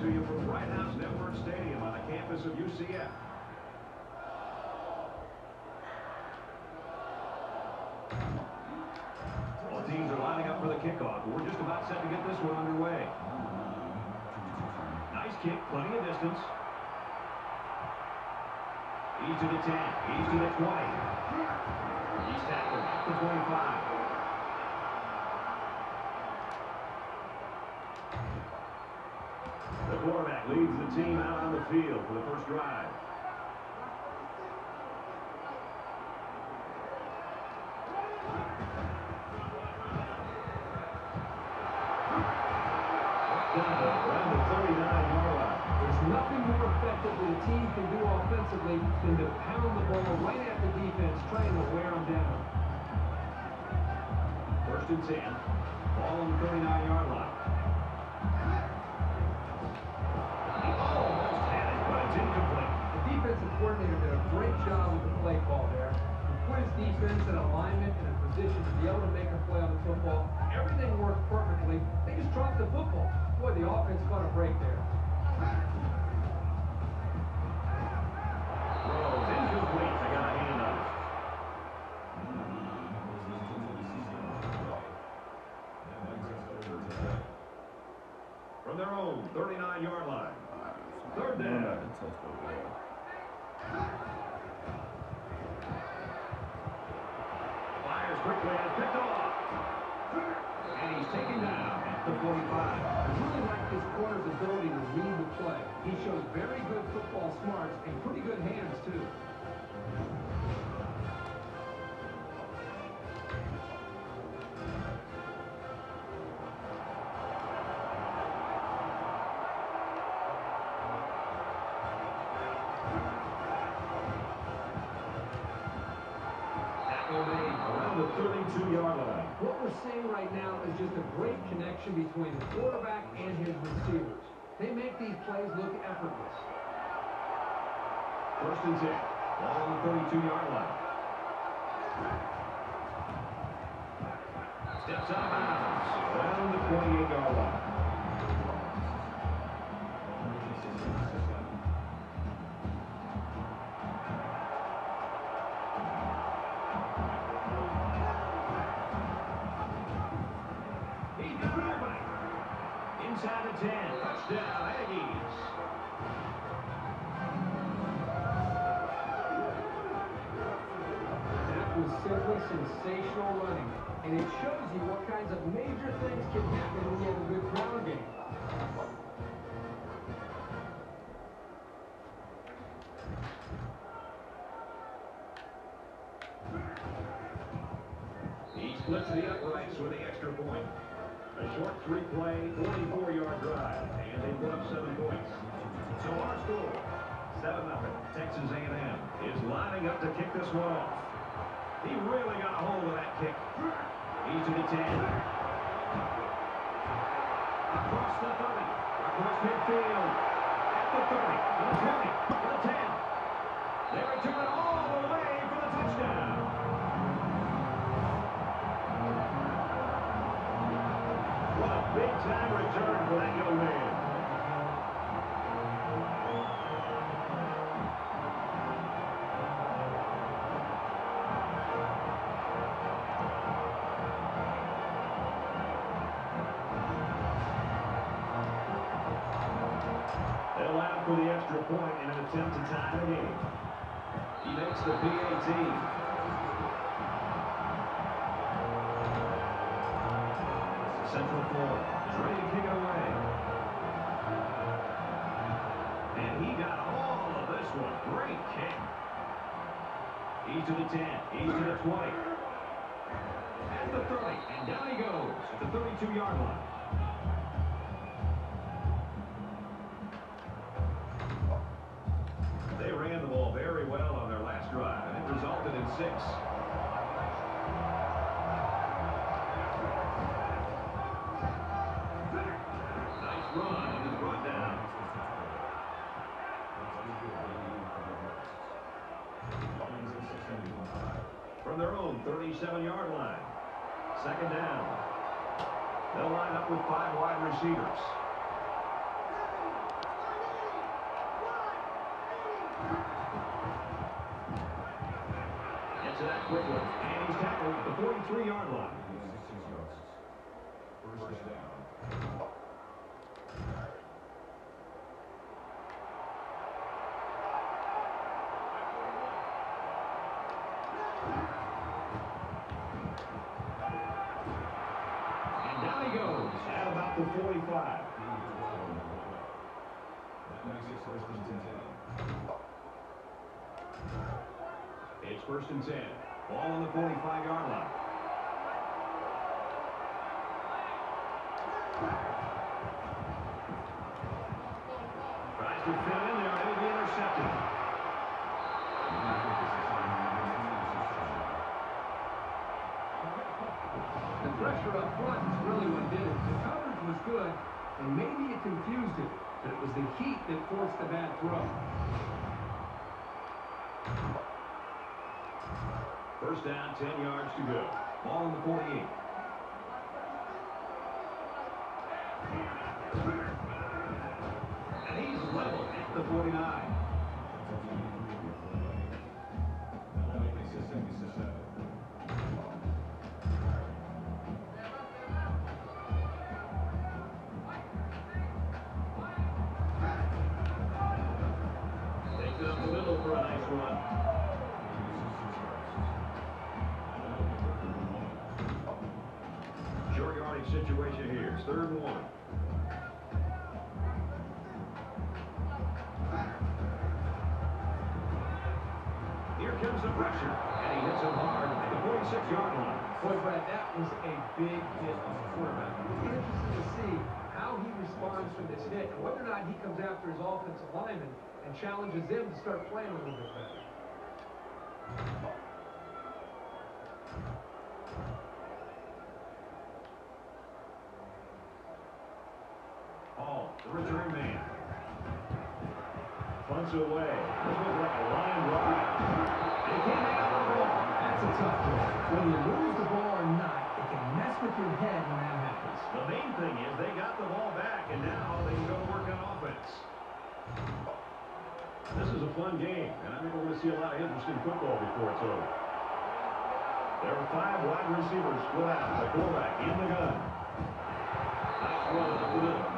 to you from White House Network Stadium on the campus of UCF. All teams are lining up for the kickoff. We're just about set to get this one underway. Nice kick, plenty of distance. He's to the 10. He's to the 20. He's tackled at the 25. The quarterback leads the team out on the field for the first drive. Around the 39-yard line. There's nothing more effective that a team can do offensively than to pound the ball right at the defense, trying to wear them down. First and 10. Ball on the 39-yard line. Almost had it, but it's incomplete. The defensive coordinator did a great job with the play call there. He put his defense in alignment and a position to be able to make a play on the football. Everything worked perfectly. They just dropped the football. Boy, the offense caught a break there. Throws incomplete. They got a hand on it. From their own 39-yard line. Third down. Fires quickly and it's picked off. And he's taken down at the 45. I really like this corner's ability to read the play. He shows very good football smarts and pretty good hands, too. Around the 32-yard line. What we're seeing right now is just a great connection between the quarterback and his receivers. They make these plays look effortless. First and 10. Ball on the 32-yard line. Steps out of bounds. Around the 28-yard line. Inside the 10. Touchdown, Aggies. That was simply sensational running. And it shows you what kinds of major things can happen when you have a good ground game. He splits the uprights with the extra point. A short three-play, 44-yard drive, and they put up 7 points. So our score, 7-0. Texas A&M is lining up to kick this one off. He really got a hold of that kick. He's to the 10. Across the 30. Across midfield. At the 30. To the 20. To the 10. They return it all the way for the touchdown. What a big-time return for that young man. They'll out for the extra point in an attempt to tie the game. He makes the PAT. Central Florida is ready to kick it away. And he got all of this one. Great kick. He's to the 10. He's to the 20. At the 30. And down he goes at the 32-yard line. They ran the ball very well on their last drive, and it resulted in 6. Run and is brought down. From their own 37-yard line. Second down. They'll line up with 5 wide receivers. 23-yard line. First down. And down he goes at about the 45. It's first and 10. Ball on the 45-yard line. Tries to fit in there, and it'll be intercepted. The pressure up front is really what did it. The coverage was good, and maybe it confused it, but it was the heat that forced the bad throw. First down, 10 yards to go. Ball on the 48. And he's level at the 49. Takes it up the middle for a nice run. Short yardage situation here. It's 3rd and 1. Here comes the pressure, and he hits him hard at the 46-yard line. Boy, Brad, that was a big hit on the quarterback. It'll be interesting to see how he responds from this hit and whether or not he comes after his offensive lineman and challenges them to start playing a little bit better. Hall, the return man. Punts away. This was like a line drive. They can't hang on the ball. That's a tough one. Whether you lose the ball or not, it can mess with your head when that happens. The main thing is they got the ball back, and now they can go to work on offense. This is a fun game, and I think we're going to see a lot of interesting football before it's over. There are 5 wide receivers split out. The quarterback in the gun. Nice run up the middle.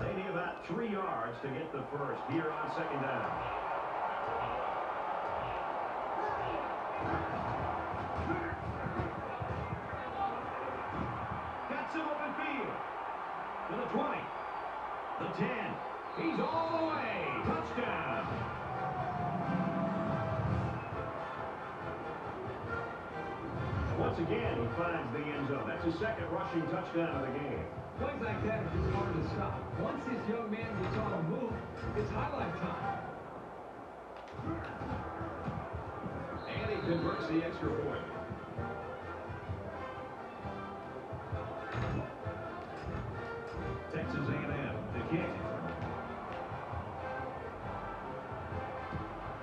They need about 3 yards to get the first here on 2nd down. Got some open field. To the 20. The 10. He's all the way. Touchdown. Once again, he finds the end zone. That's his 2nd rushing touchdown of the game. Plays like that are just hard to stop. Once this young man gets on the move, it's highlight time. And he converts the extra point. Texas A&M, the kick.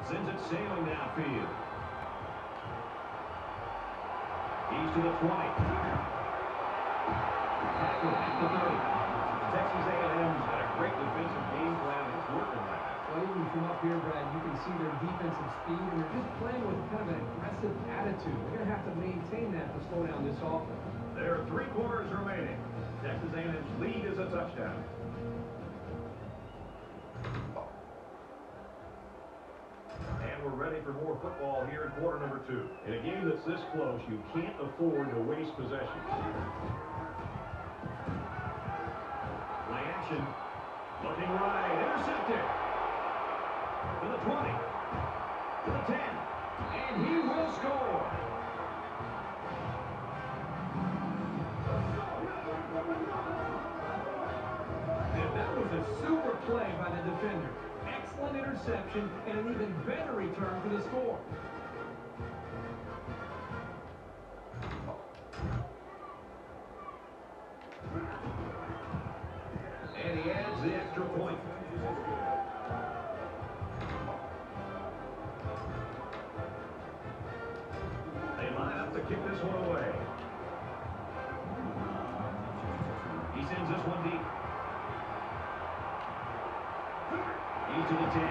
Sends it sailing downfield. He's to the 20. Tackle at the 30. Texas A&M's got a great defensive game plan. It's working right now. Well, even from up here, Brad, you can see their defensive speed, and they're just playing with kind of an aggressive attitude. They're going to have to maintain that to slow down this offense. There are 3 quarters remaining. Texas A&M's lead is a touchdown. And we're ready for more football here in quarter number 2. In a game that's this close, you can't afford to waste possession. Play action. Looking right. Intercepted. To the 20. To the 10. And he will score. And that was a super play by the defender. Excellent interception and an even better return for the score. And he adds the extra point. They line up to kick this one away. He sends this one deep. to the 10.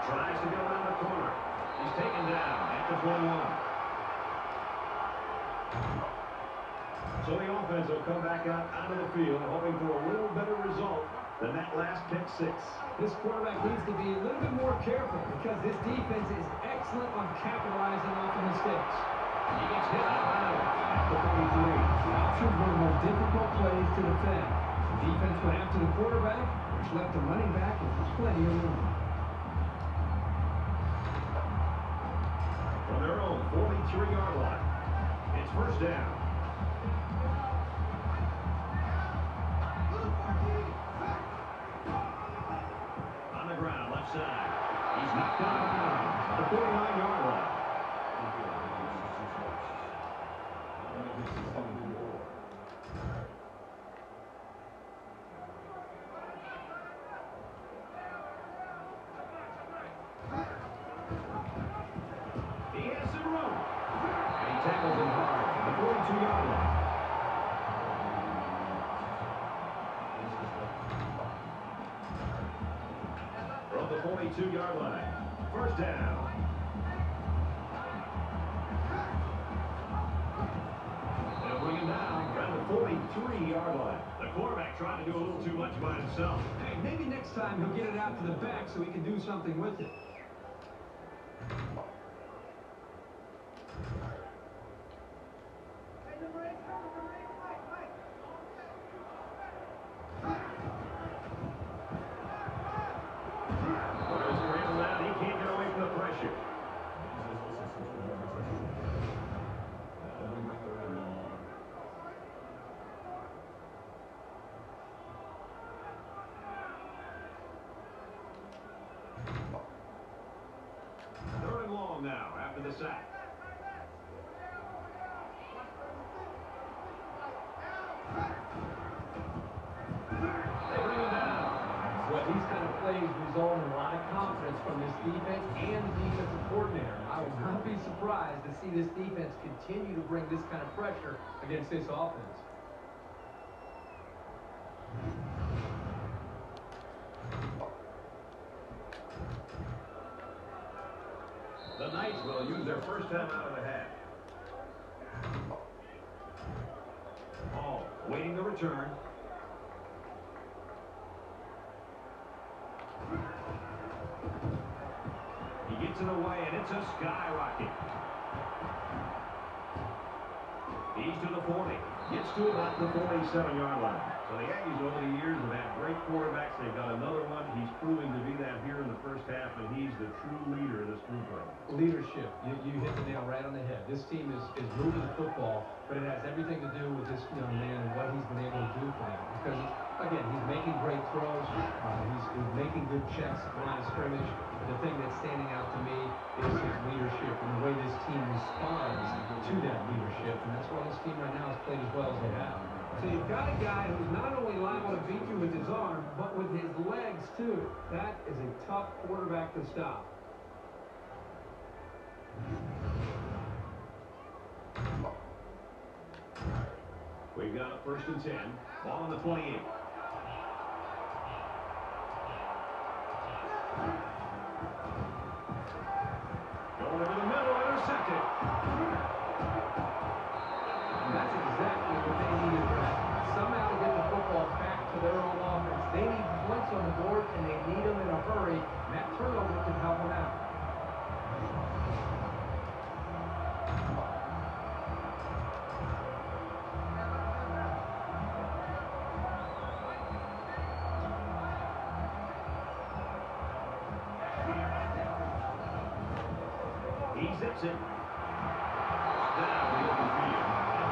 Tries to go around the corner. He's taken down at the 21. So the offense will come back out onto the field, hoping for a little better result than that last pick six. This quarterback needs to be a little bit more careful because this defense is excellent on capitalizing off of mistakes. He gets hit out loud at the 43. The options were the most difficult plays to defend. The defense went after the quarterback, which left the running back with plenty of room. From their own 43-yard line, it's first down. On the ground, left side. He's knocked out of bounds at the 49-yard line. He has some room. And he tackles him hard at the 42-yard line. From the 42-yard line, first down. They'll bring him down around the 43-yard line. The quarterback trying to do a little too much by himself. Hey, maybe next time he'll get it out to the back so he can do something with it. He can't get away from the pressure. Third and long now after the sack. They bring him down. Well, these kind of plays result in a lot of confidence from this defense and the defensive coordinator. I would not be surprised to see this defense continue to bring this kind of pressure against this offense. The Knights will use their first time out of the half. Hall waiting the return. He gets it away, and it's a skyrocket. He's to the 40. Gets to about the 47-yard line. So the Aggies over the years have had great quarterbacks. They've got another one. He's proving to be that here in the first half, and he's the true leader of this group right now. Leadership. You hit the nail right on the head. This team is moving the football, but it has everything to do with this young man and what he's been able to do for them. Because, again, he's making great throws. He's making good checks at the line of scrimmage. But the thing that's standing out to me is his leadership and the way this team responds to that leadership. And that's why this team right now has played as well as they have. So you've got a guy who's not only liable to beat you with his arm, but with his legs, too. That is a tough quarterback to stop. We've got a first and 10. Ball on the 28. Going over the middle, intercepted. And that's exactly what they needed, Brad. Somehow to get the football back to their own offense. They need points on the board, and they need them in a hurry. And that turnover can help them out. He zips it. Down the open field.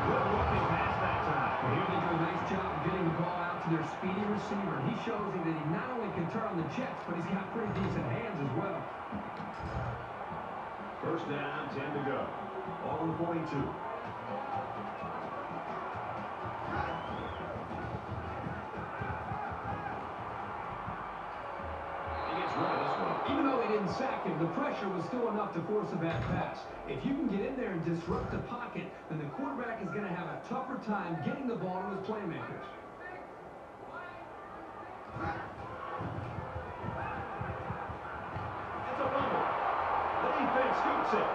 Good looking pass that time. Well, here they do a nice job of getting the ball out to their speedy receiver. He shows you that he not only can turn on the jets, but he's got pretty decent hands as well. First down, 10 to go. Ball on the 42. Even though they didn't sack him, the pressure was still enough to force a bad pass. If you can get in there and disrupt the pocket, then the quarterback is going to have a tougher time getting the ball to his playmakers. scoops it.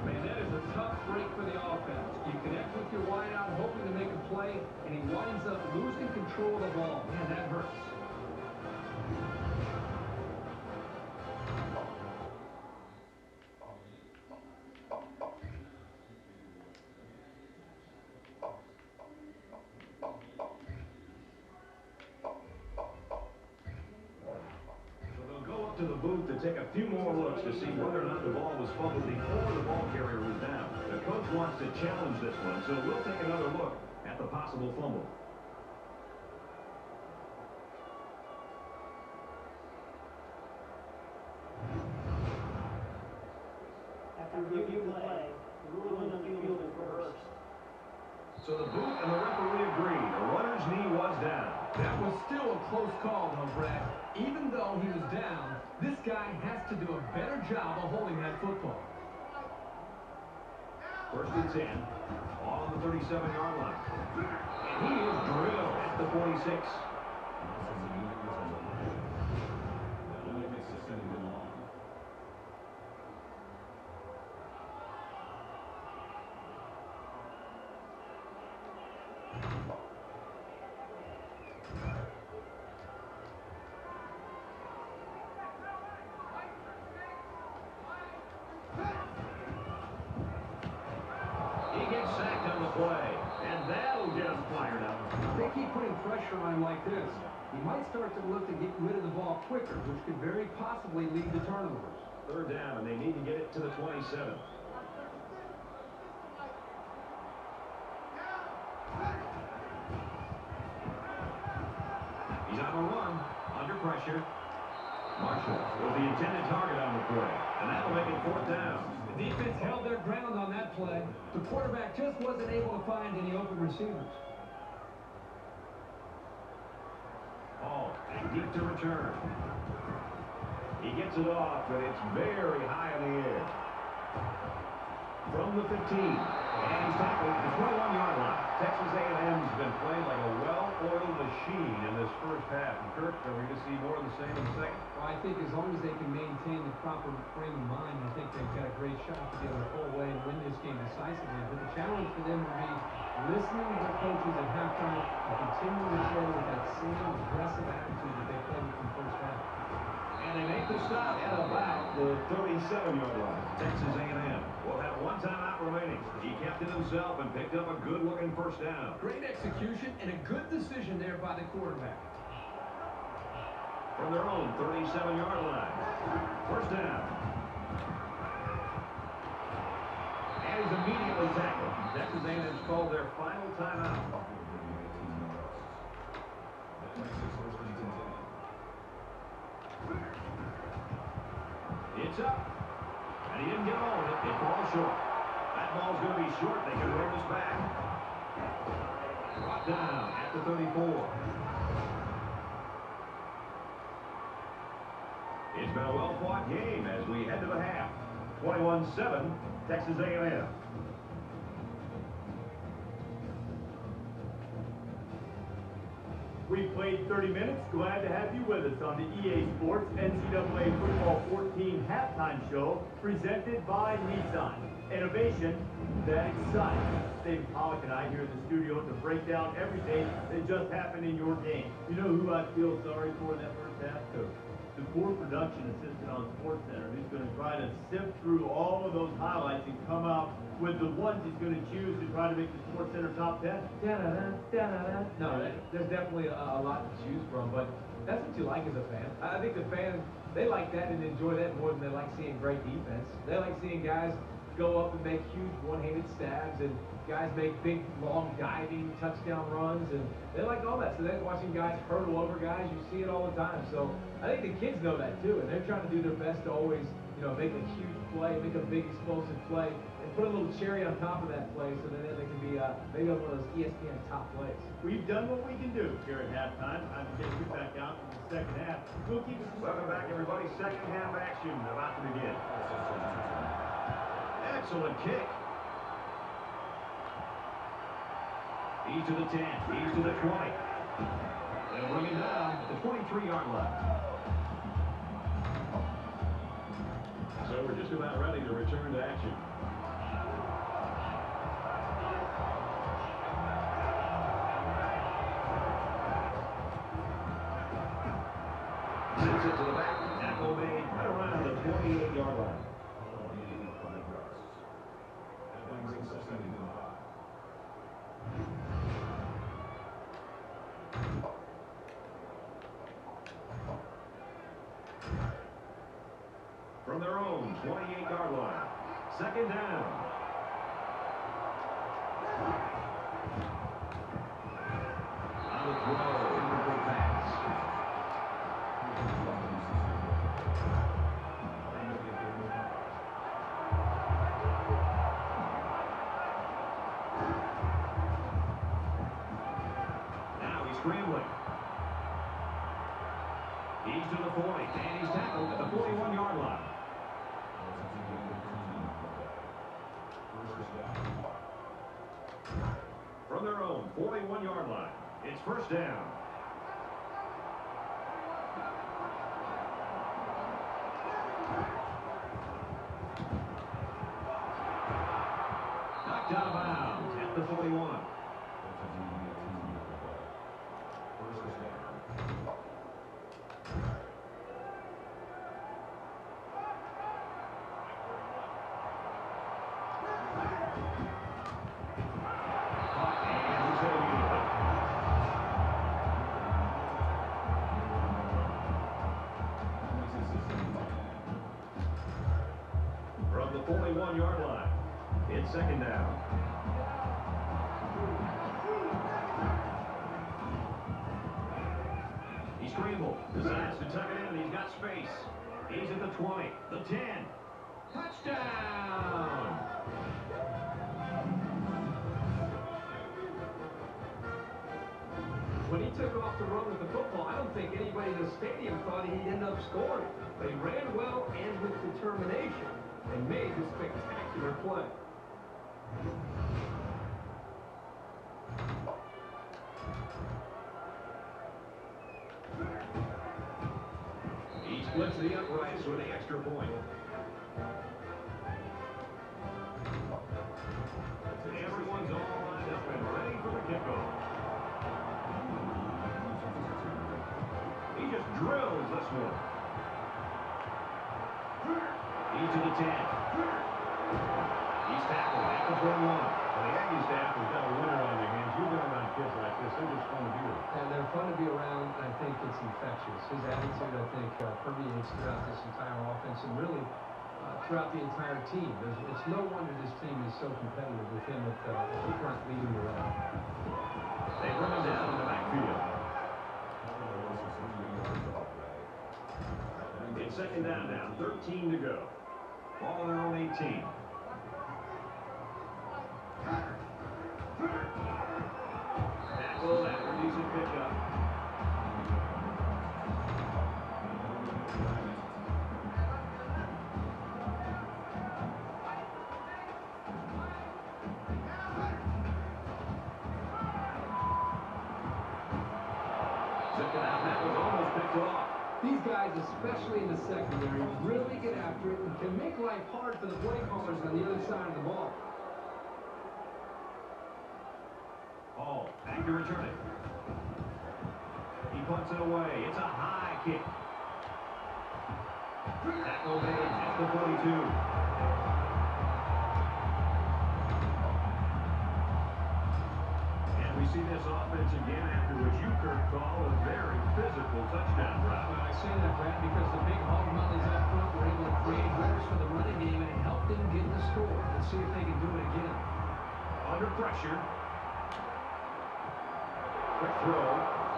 Man, that is a tough break for the offense. You connect with your wideout, hoping to make a play, and he winds up losing control of the ball. Man, that hurts. To the booth to take a few more looks to see whether or not the ball was fumbled before the ball carrier was down. The coach wants to challenge this one, so we'll take another look at the possible fumble. After review the play, the ruling on the field is reversed. So the booth and the referee agree. The runner's knee was down. That was still a close call, though, Brad. Even though he was down, this guy has to do a better job of holding that football. First and 10. All on the 37-yard line. And he is drilled at the 46. Like this, he might start to look to get rid of the ball quicker, which could very possibly lead to turnovers. Third down, and they need to get it to the 27. He's on the run, under pressure. Marshall was the intended target on the play, and that'll make it fourth down. The defense held their ground on that play. The quarterback just wasn't able to find any open receivers. Ball and deep to return. He gets it off, but it's very high in the air. From the 15, and he's tackled at the 21-yard line. Texas A&M's been playing like a well-oiled machine in this first half. And Kirk, are we going to see more of the same in the second? Well, I think as long as they can maintain the proper frame of mind, I think they've got a great shot to be able to pull away and win this game decisively. But the challenge for them will be listening to their coaches at halftime and continuing to play with that same aggressive attitude that they played with in the first half. And they make the stop at about the 37-yard line. Texas A&M will have one timeout remaining. He kept it himself and picked up a good-looking first down. Great execution and a good decision there by the quarterback. From their own 37-yard line. First down. And he's immediately tackled. Texas A&M's called their final timeout. It's up. And he didn't get all of it. It falls short. That ball's going to be short. They can run this back. Brought down at the 34. It's been a well-fought game as we head to the half. 21-7, Texas A&M. We've played 30 minutes. Glad to have you with us on the EA Sports NCAA Football 14 halftime show presented by Nissan. Innovation that excites. David Pollock and I here in the studio to break down everything that just happened in your game. You know who I feel sorry for in that first half? The poor production assistant on SportsCenter, who's going to try to sift through all of those highlights and come out with the ones he's going to choose to try to make the SportsCenter top 10. No, there's definitely a lot to choose from, but that's what you like as a fan. I think the fans, they like that and enjoy that more than they like seeing great defense. They like seeing guys go up and make huge one-handed stabs, and guys make big, long, diving touchdown runs, and they like all that. So they're watching guys hurdle over guys. You see it all the time. So I think the kids know that too, and they're trying to do their best to always, make a huge play, make a big explosive play, and put a little cherry on top of that play so that they can be maybe one of those ESPN top plays. We've done what we can do here at halftime. Time to get you back out in the second half. We'll keep it. Welcome back, everybody. Second half action about to begin. Excellent kick. He's to the 10. He's to the 20. They'll bring him down at the 23-yard line. So we're just about ready to return to action. Sends it to the back. Tackle made right around the 28-yard line. From their own 28-yard line. Second down. On the throw, incomplete pass. Now he's scrambling. He's to the 40, and he's tackled at the 41-yard line. From their own 41-yard line, it's first down. Knocked out of bounds at the 41. From the 41-yard line, it's second down. He scrambled, decides to tuck it in, he's got space. He's at the 20, the 10. Touchdown! When he took off to run with the football, I don't think anybody in the stadium thought he'd end up scoring. They ran well and with determination and made a spectacular play. He splits the uprights with the extra point. Everyone's all lined up and ready for the kickoff. He just drills this one. He's to the 10. He's tackled at the 41. Well, the Aggie staff has got a winner on their hands. You've been around kids like this. They're just fun to be with. And they're fun to be around, and I think it's infectious. His attitude, I think, permeates throughout this entire offense and really throughout the entire team. It's no wonder this team is so competitive with him at the front leading the way. They bring him down in the backfield. It's second down now, 13 to go. Ball on their own 18. Tackle after a decent pickup. Took it out, that was almost picked off. These guys, especially in the secondary, really get after it and can make life hard for the play callers on the other side of the ball. Ball, back to return it. He punts it away. It's a high kick. Tackle made at the 42. We see this offense again after what you, Kurt, call a very physical touchdown drive. Well, I say that, Brad, because the big hog mollies up front were able to create holes for the running game, and it helped them get the score. Let's see if they can do it again. Under pressure. Quick throw.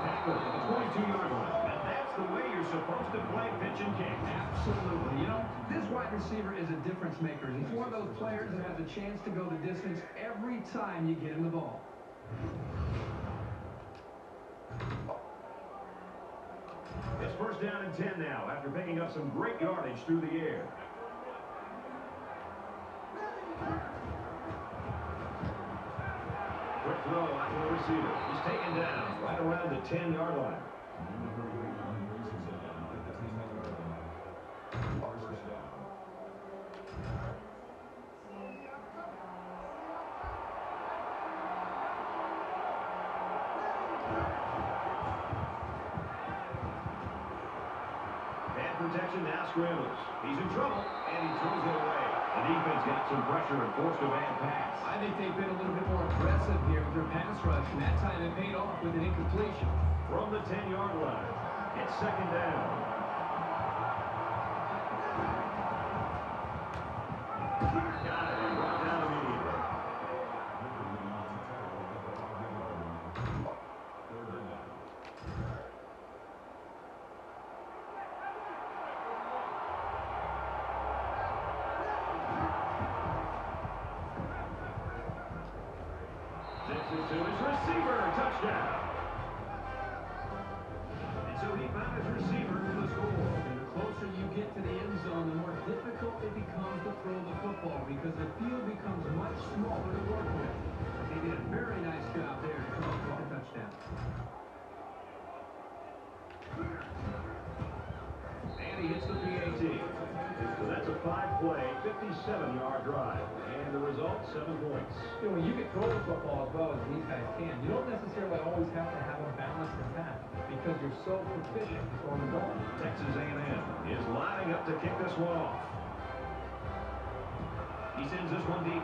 Tackle at the 22-yard line. And that's the way you're supposed to play pitch and kick. Absolutely. You know, this wide receiver is a difference maker. He's one of those players that has a chance to go the distance every time you get him the ball. It's first down and 10 now after picking up some great yardage through the air. Quick throw out to the receiver. He's taken down right around the 10-yard line. Protection now scrambles. He's in trouble, and he throws it away. The defense got some pressure and forced a bad pass. I think they've been a little bit more aggressive here with their pass rush, and that time it paid off with an incompletion. From the 10-yard line, it's second down. Got it, and brought down immediately. To his receiver, touchdown. And so he found his receiver for the score. And the closer you get to the end zone, the more difficult it becomes to throw the football because the field becomes much smaller to work with. But they did a very nice job there to come up with a touchdown. And he hits the PAT. So that's a 5-play, 57-yard drive. And the result, 7 points. You know, when you can throw the football as well as these guys can, you don't necessarily always have to have a balanced attack because you're so proficient at throwing the ball. Texas A&M is lining up to kick this one off. He sends this one deep.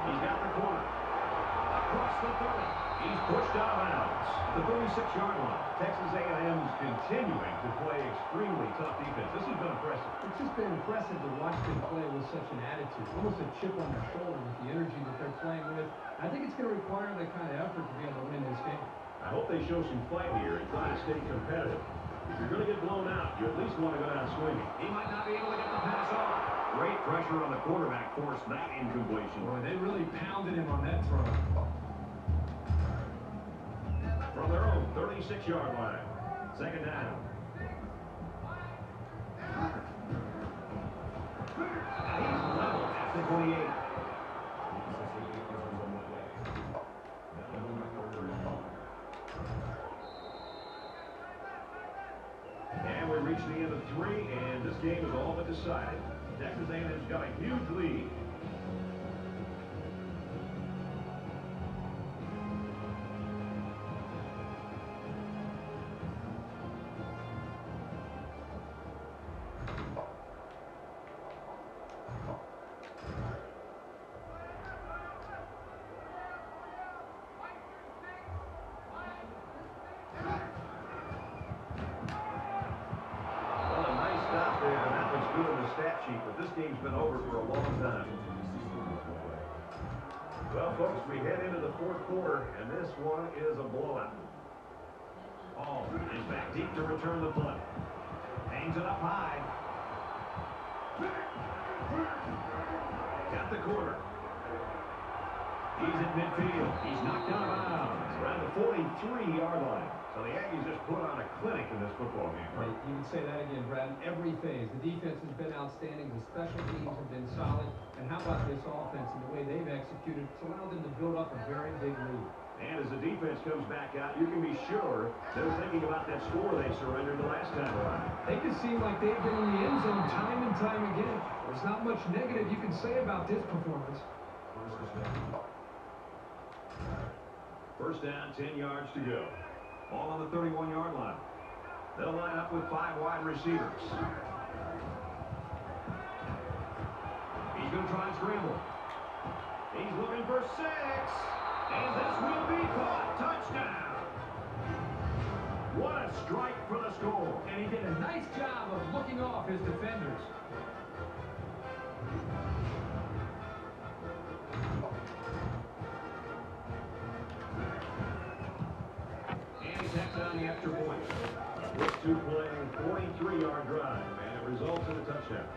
He's got the corner. Across the 30. He's pushed out of bounds. The 36-yard line. Texas A&M's continuing to play extremely tough defense. This has been impressive. It's just been impressive to watch them play with such an attitude, almost a chip on their shoulder with the energy that they're playing with. I think it's going to require that kind of effort to be able to win this game. I hope they show some fight here and try to stay competitive. If you're going to get blown out, you at least want to go down swinging. He might not be able to get the pass off. Great pressure on the quarterback forced that incompletion. Boy, they really pounded him on that throw. From their own 36-yard line. Second down. He's level at the 28. And we reach the end of 3, and this game is all but decided. Texas A&M's got a huge lead. But this game's been over for a long time. Well, folks, we head into the fourth quarter, and this one is a blowout. Hall is back deep to return the punt. Hangs it up high. Got the corner. He's at midfield. He's knocked out of bounds around the 43-yard line. So the Aggies just put on a clinic in this football game. Right, you can say that again, Brad. Every phase, the defense has been outstanding. The special teams have been solid. And how about this offense and the way they've executed? It's allowed them to build up a very big lead. And as the defense comes back out, you can be sure they're thinking about that score they surrendered the last time around. They just seem like they've been in the end zone time and time again. There's not much negative you can say about this performance. First down, 10 yards to go. Ball on the 31-yard line. They'll line up with 5 wide receivers. He's going to try and scramble. He's looking for 6. And this will be caught. Touchdown. What a strike for the score. And he did a nice job of looking off his defenders. And he tacks on the extra point. With 2-play, 43-yard drive. And it results in a touchdown.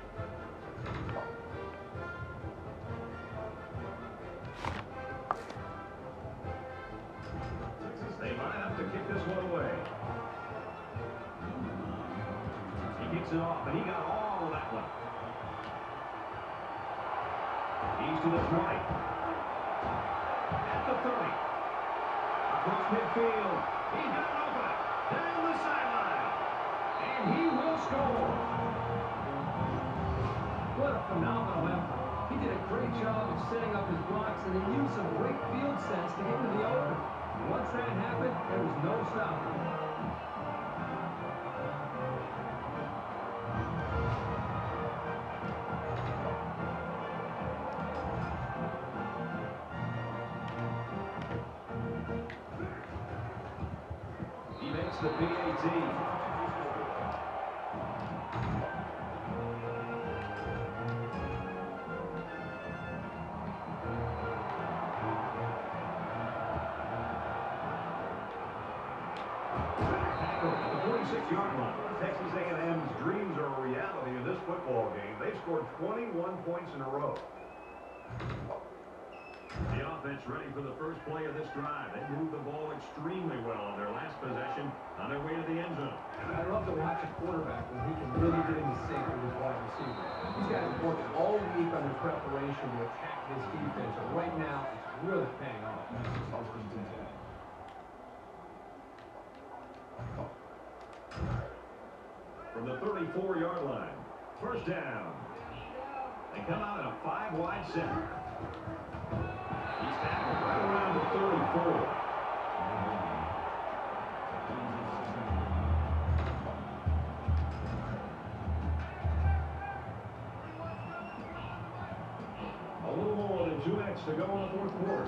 They line up to kick this one away. He kicks it off, and he got all of that one. He's to the 20. At the 30. Across midfield. He's got an opener. Down the sideline. And he will score. What a phenomenal effort. He did a great job of setting up his blocks and then used some great field sense to get to the open. Once that happened, there was no stopping him. He makes the PAT. At the 46-yard line. Texas A&M's dreams are a reality in this football game. They've scored 21 points in a row. The offense ready for the first play of this drive. They moved the ball extremely well on their last possession on their way to the end zone. I love to watch a quarterback when he can really get into sync with his wide receiver. These guys have worked all week on their preparation to attack this defense, and right now it's really paying off. From the 34-yard line, first down. They come out in a 5-wide set. He's tackled right around the 34. A little more than 2 minutes to go in the fourth quarter.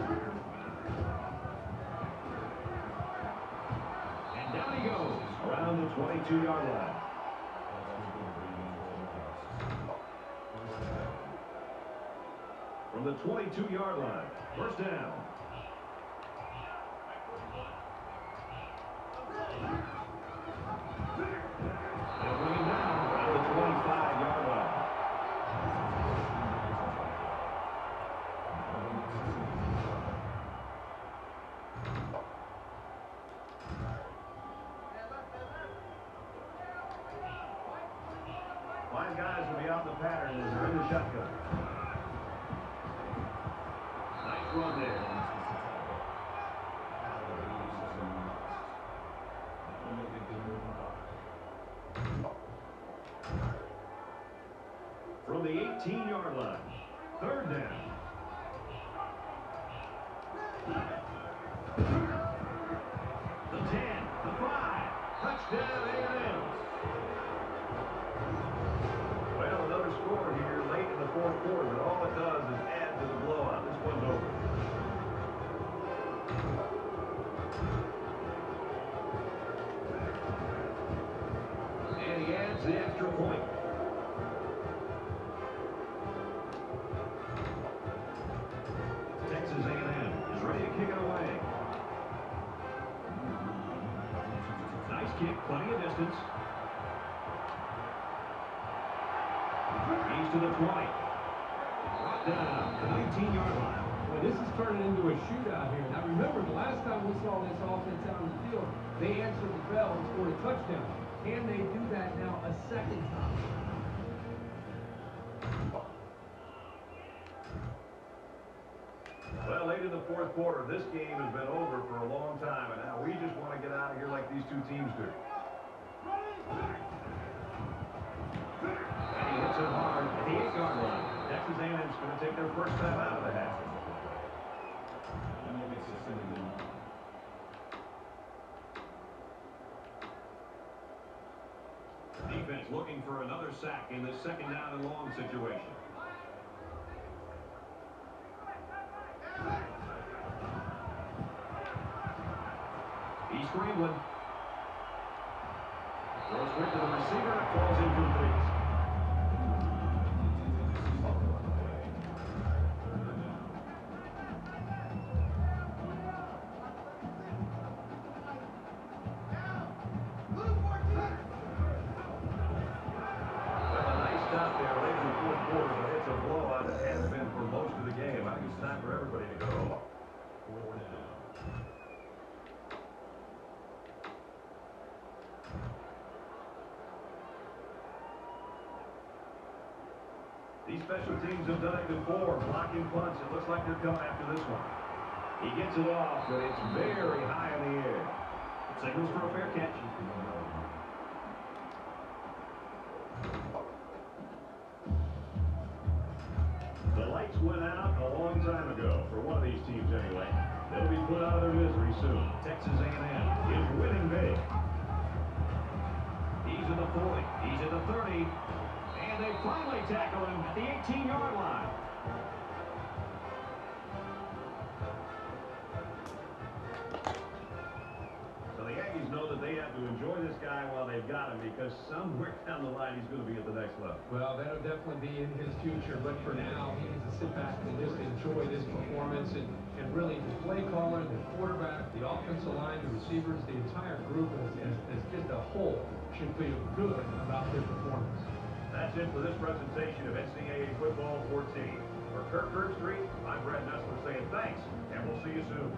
And down he goes around the 22-yard line. From the 22-yard line, first down. They'll bring him down around the 25-yard line. Five guys will be out in the pattern as they're in the shotgun. Nice run there. From the 18-yard line, third down. The 10, the 5, touchdown A&M. Well, another score here late in the fourth quarter, but all it does is add to the blowout. This one's over. And he adds the extra point. Texas A&M is ready to kick it away. Nice kick, plenty of distance. He's to the 20. Brought down the 19-yard line. Well, this is turning into a shootout here. Now, remember, the last time we saw this offense out on the field, they answered the bell and scored a touchdown. Can they do that now a second time? Well, late in the fourth quarter, this game has been over for a long time, and now we just want to get out of here like these two teams do. And he hits it hard at the 8-yard line. Texas A&M's going to take their first time out of the half. Defense looking for another sack in this second down and long situation. He's scrambling. Throws quick to the receiver. Falls incomplete. Well, a nice stop there late in the fourth quarter, but it's a blowout. It has been for most of the game. I think it's time for everybody to go. These special teams have done it before, blocking punts. It looks like they're coming after this one. He gets it off, but it's very high in the air. Signals for a fair catch. The lights went out a long time ago, for one of these teams anyway. They'll be put out of their misery soon. Texas A&M is winning big. He's in the 40. He's in the 30. And they finally tackle him at the 18-yard line. So the Aggies know that they have to enjoy this guy while they've got him, because somewhere down the line he's going to be at the next level. Well, that'll definitely be in his future, but for now, he needs to sit back and just enjoy this performance, and really the play caller, the quarterback, the offensive line, the receivers, the entire group as just a whole should feel good about their performance. That's it for this presentation of NCAA Football 14. For Kirk Herbstreit, I'm Brett Nessler saying thanks, and we'll see you soon.